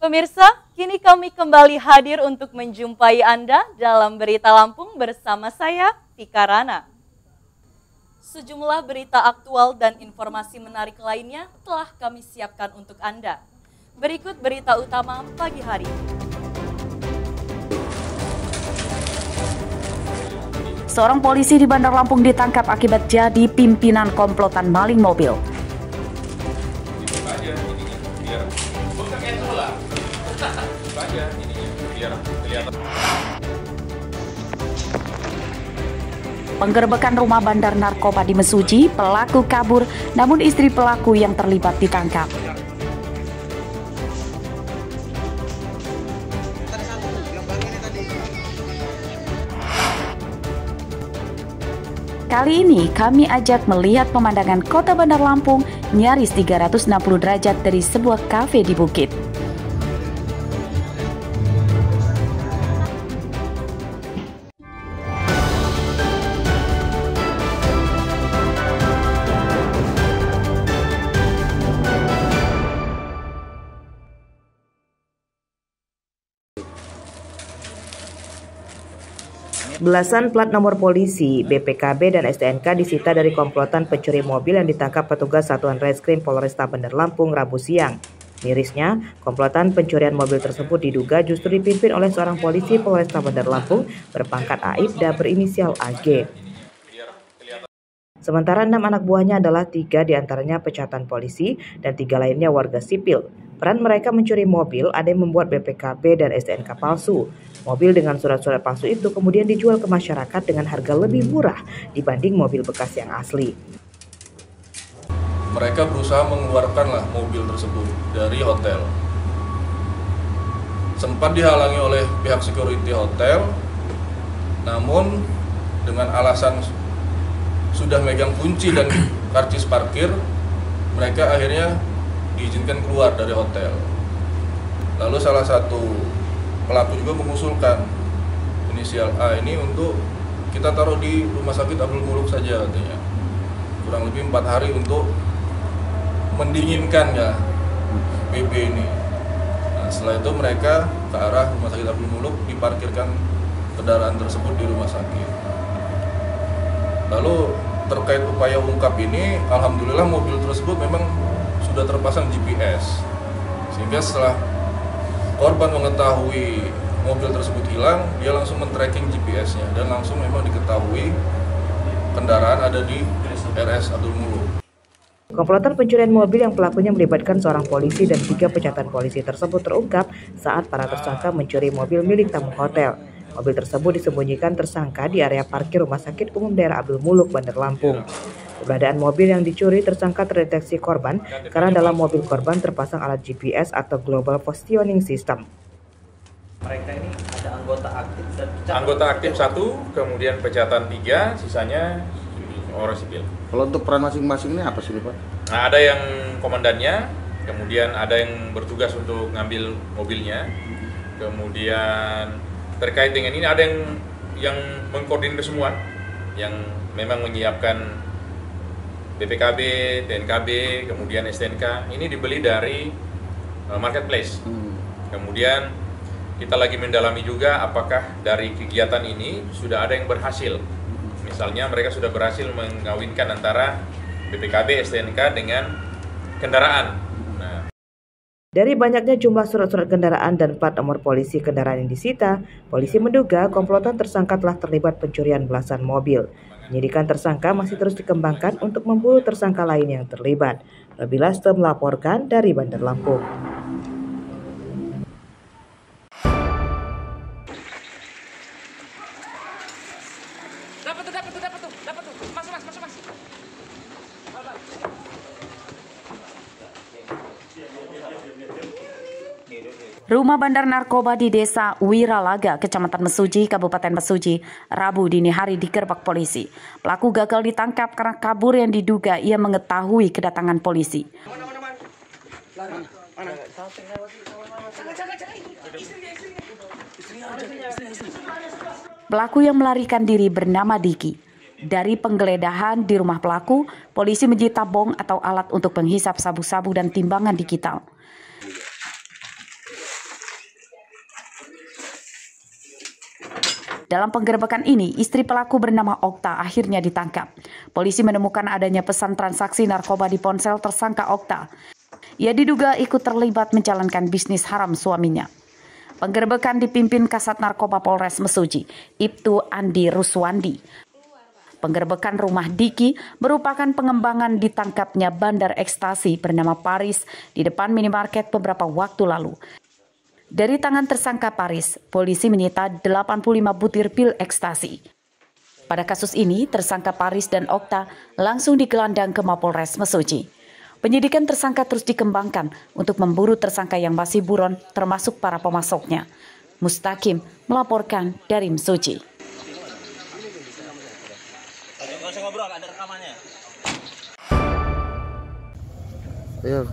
Pemirsa, kini kami kembali hadir untuk menjumpai Anda dalam Berita Lampung bersama saya, Tika Rana. Sejumlah berita aktual dan informasi menarik lainnya telah kami siapkan untuk Anda. Berikut berita utama pagi hari ini. Seorang polisi di Bandar Lampung ditangkap akibat jadi pimpinan komplotan maling mobil. Penggerbekan rumah bandar narkoba di Mesuji, pelaku kabur, namun istri pelaku yang terlibat ditangkap. Kali ini kami ajak melihat pemandangan kota Bandar Lampung nyaris 360 derajat dari sebuah kafe di bukit. Belasan plat nomor polisi, BPKB, dan STNK disita dari komplotan pencuri mobil yang ditangkap petugas Satuan Reskrim Polresta Bandar Lampung Rabu siang. Mirisnya, komplotan pencurian mobil tersebut diduga justru dipimpin oleh seorang polisi Polresta Bandar Lampung berpangkat Aibda berinisial AG. Sementara 6 anak buahnya adalah 3 diantaranya pencatatan polisi dan 3 lainnya warga sipil. Peran mereka mencuri mobil ada yang membuat BPKB dan STNK palsu. Mobil dengan surat-surat palsu itu kemudian dijual ke masyarakat dengan harga lebih murah dibanding mobil bekas yang asli. Mereka berusaha mengeluarkanlah mobil tersebut dari hotel. Sempat dihalangi oleh pihak security hotel, namun dengan alasan sudah megang kunci dan karcis parkir, mereka akhirnya diizinkan keluar dari hotel. Lalu salah satu pelaku juga mengusulkan inisial A ini untuk kita taruh di rumah sakit Abdul Muluk saja katanya. Kurang lebih 4 hari untuk mendinginkan ya BB ini. Nah, setelah itu mereka ke arah rumah sakit Abdul Muluk, diparkirkan kendaraan tersebut di rumah sakit. Lalu terkait upaya ungkap ini, alhamdulillah mobil tersebut memang sudah terpasang GPS. Sehingga setelah korban mengetahui mobil tersebut hilang, dia langsung men-tracking GPS-nya dan langsung memang diketahui kendaraan ada di RS Abdul Muluk. Komplotan pencurian mobil yang pelakunya melibatkan seorang polisi dan 3 pencatatan polisi tersebut terungkap saat para tersangka mencuri mobil milik tamu hotel. Mobil tersebut disembunyikan tersangka di area parkir Rumah Sakit Umum Daerah Abdul Muluk, Bandar Lampung. Keberadaan mobil yang dicuri tersangka terdeteksi korban karena dalam mobil korban terpasang alat GPS atau Global Positioning System. Mereka ini ada anggota aktif dan anggota aktif 1, kemudian pencatatan 3, sisanya orang sipil. Kalau untuk peran masing-masing ini apa sih Pak? Nah, ada yang komandannya, kemudian ada yang bertugas untuk ngambil mobilnya, kemudian terkait dengan ini ada yang mengkoordinir semua, yang memang menyiapkan BPKB, TNKB, kemudian STNK. Ini dibeli dari marketplace. Kemudian kita lagi mendalami juga apakah dari kegiatan ini sudah ada yang berhasil. Misalnya mereka sudah berhasil mengawinkan antara BPKB, STNK dengan kendaraan. Nah, dari banyaknya jumlah surat-surat kendaraan dan plat nomor polisi kendaraan yang disita, polisi menduga komplotan tersangka telah terlibat pencurian belasan mobil. Penyidikan tersangka masih terus dikembangkan untuk memburu tersangka lain yang terlibat. Lebih Laste melaporkan dari Bandar Lampung. Rumah bandar narkoba di Desa Wiralaga, Kecamatan Mesuji, Kabupaten Mesuji, Rabu dini hari digerebek polisi. Pelaku gagal ditangkap karena kabur yang diduga ia mengetahui kedatangan polisi. Pelaku yang melarikan diri bernama Diki. Dari penggeledahan di rumah pelaku, polisi menyita bong atau alat untuk menghisap sabu-sabu dan timbangan digital. Dalam penggerebekan ini, istri pelaku bernama Okta akhirnya ditangkap. Polisi menemukan adanya pesan transaksi narkoba di ponsel tersangka Okta. Ia diduga ikut terlibat menjalankan bisnis haram suaminya. Penggerebekan dipimpin Kasat Narkoba Polres Mesuji, Ibtu Andi Ruswandi. Penggerebekan rumah Diki merupakan pengembangan ditangkapnya bandar ekstasi bernama Paris di depan minimarket beberapa waktu lalu. Dari tangan tersangka Paris, polisi menyita 85 butir pil ekstasi. Pada kasus ini, tersangka Paris dan Okta langsung digelandang ke Mapolres Mesuji. Penyidikan tersangka terus dikembangkan untuk memburu tersangka yang masih buron, termasuk para pemasoknya. Mustaqim melaporkan dari Mesuji. Ayo,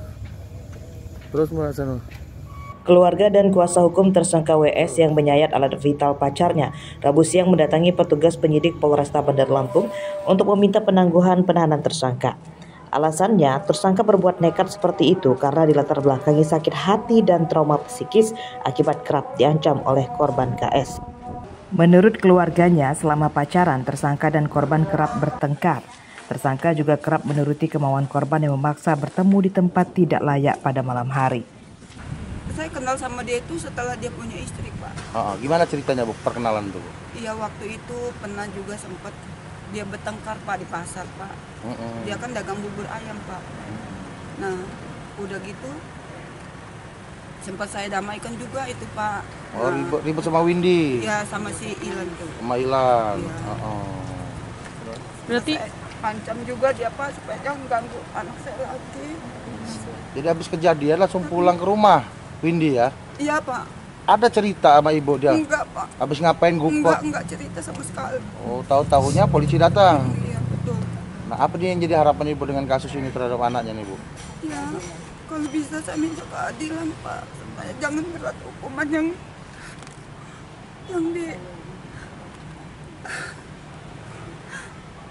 terus mulai sana. Keluarga dan kuasa hukum tersangka WS yang menyayat alat vital pacarnya Rabu siang mendatangi petugas penyidik Polresta Bandar Lampung untuk meminta penangguhan penahanan tersangka. Alasannya, tersangka berbuat nekat seperti itu karena dilatar belakangi sakit hati dan trauma psikis akibat kerap diancam oleh korban KS. Menurut keluarganya, selama pacaran, tersangka dan korban kerap bertengkar. Tersangka juga kerap menuruti kemauan korban yang memaksa bertemu di tempat tidak layak pada malam hari. Saya kenal sama dia itu setelah dia punya istri, Pak. Gimana ceritanya, Bu, perkenalan tuh? Iya, waktu itu pernah juga sempat dia bertengkar, Pak, di pasar, Pak. Dia kan dagang bubur ayam, Pak. Nah, udah gitu sempat saya damaikan juga itu, Pak. Oh, ribut sama Windy? Iya, sama si Ilan tuh. Sama Ilan? Iya. Berarti pancam juga dia, Pak, supaya jangan ganggu anak saya lagi. Jadi habis kejadian langsung pulang ke rumah Windy ya? Iya, Pak. Ada cerita sama ibu dia? Enggak, Pak. Habis ngapain gupot? Enggak cerita sama sekali. Oh, tahu-tahunya polisi datang? Iya, betul. Nah, apa nih yang jadi harapan ibu dengan kasus ini terhadap anaknya nih, Bu? Ya, kalau bisa saya minta keadilan, Pak. Supaya jangan berat hukuman yang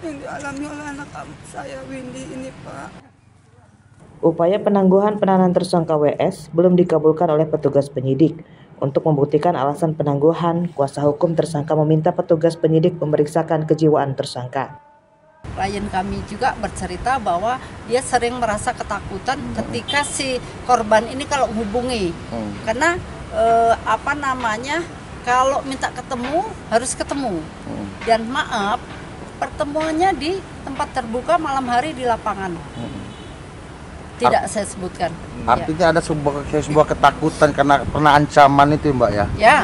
dialami oleh anak saya, Windy ini, Pak. Upaya penangguhan penahanan tersangka WS belum dikabulkan oleh petugas penyidik. Untuk membuktikan alasan penangguhan, kuasa hukum tersangka meminta petugas penyidik memeriksakan kejiwaan tersangka. Klien kami juga bercerita bahwa dia sering merasa ketakutan ketika si korban ini kalau hubungi. Karena kalau minta ketemu harus ketemu. Dan maaf, pertemuannya di tempat terbuka malam hari di lapangan. Tidak saya sebutkan. Artinya ada sebuah ketakutan karena pernah ancaman itu, Mbak ya? Ya.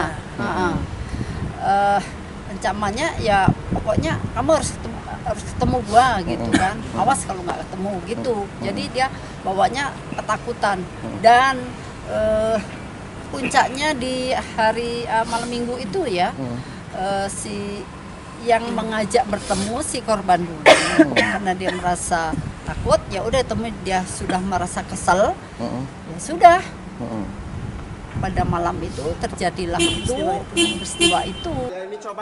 Ancamannya ya pokoknya kamu harus ketemu gua gitu kan. Awas kalau nggak ketemu gitu. Jadi dia bawanya ketakutan. Dan puncaknya di hari malam minggu itu ya, si yang mengajak bertemu si korban dulu karena dia merasa takut, ya udah temui, dia sudah merasa kesal, ya sudah. Pada malam itu terjadilah peristiwa itu.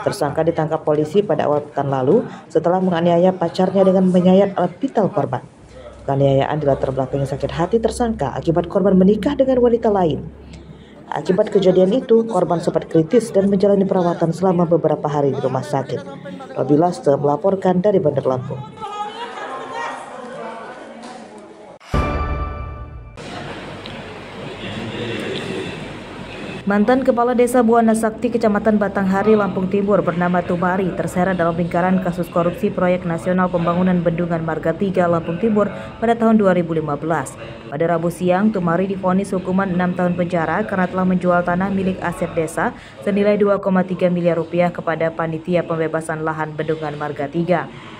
Tersangka ditangkap polisi pada awal pekan lalu setelah menganiaya pacarnya dengan menyayat alat vital korban. Penganiayaan dilatar belakangi sakit hati tersangka akibat korban menikah dengan wanita lain. Akibat kejadian itu, korban sempat kritis dan menjalani perawatan selama beberapa hari di rumah sakit. Robi Laste melaporkan dari Bandar Lampung. Mantan Kepala Desa Buana Sakti, Kecamatan Batanghari, Lampung Timur bernama Tumari terseret dalam lingkaran kasus korupsi Proyek Nasional Pembangunan Bendungan Marga 3 Lampung Timur pada tahun 2015. Pada Rabu siang, Tumari divonis hukuman 6 tahun penjara karena telah menjual tanah milik aset desa senilai 2,3 miliar rupiah kepada Panitia Pembebasan Lahan Bendungan Marga 3.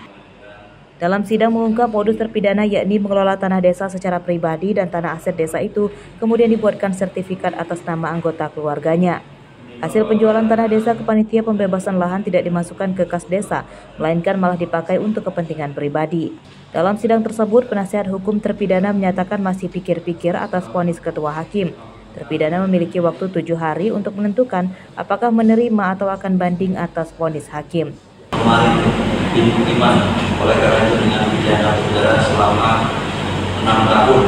Dalam sidang mengungkap modus terpidana yakni mengelola tanah desa secara pribadi dan tanah aset desa itu kemudian dibuatkan sertifikat atas nama anggota keluarganya. Hasil penjualan tanah desa ke Panitia Pembebasan Lahan tidak dimasukkan ke kas desa, melainkan malah dipakai untuk kepentingan pribadi. Dalam sidang tersebut, penasihat hukum terpidana menyatakan masih pikir-pikir atas vonis ketua hakim. Terpidana memiliki waktu 7 hari untuk menentukan apakah menerima atau akan banding atas vonis hakim. Dihukuman oleh karena itu dengan pidana penjara selama 6 tahun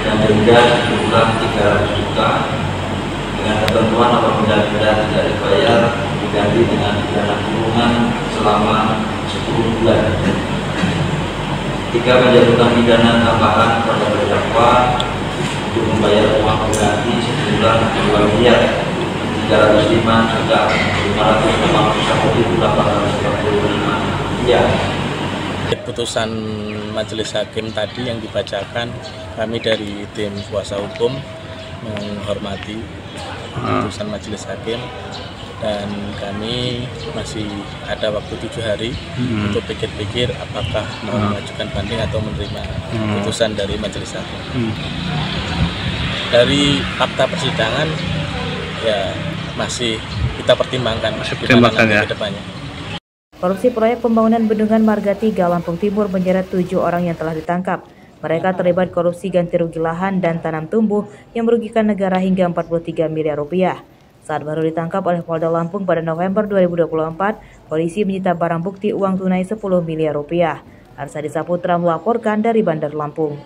dan denda sejumlah 300 juta dengan ketentuan apabila denda tidak dibayar selama 10 bulan. 3. Menjatuhkan pidana tambahan pada terdakwa untuk membayar uang pengganti sejumlah 2 miliar 305 juta 581.845 rupiah. Putusan majelis hakim tadi yang dibacakan, kami dari tim kuasa hukum menghormati putusan majelis hakim, dan kami masih ada waktu 7 hari untuk pikir-pikir apakah mau mengajukan banding atau menerima putusan dari majelis hakim. Dari fakta persidangan ya masih kita pertimbangkan ya ke depannya. Korupsi proyek pembangunan bendungan Marga 3 Lampung Timur menyeret 7 orang yang telah ditangkap. Mereka terlibat korupsi ganti rugi lahan dan tanam tumbuh yang merugikan negara hingga 43 miliar rupiah. Saat baru ditangkap oleh Polda Lampung pada November 2024, polisi menyita barang bukti uang tunai 10 miliar rupiah. Arsadi Saputra melaporkan dari Bandar Lampung.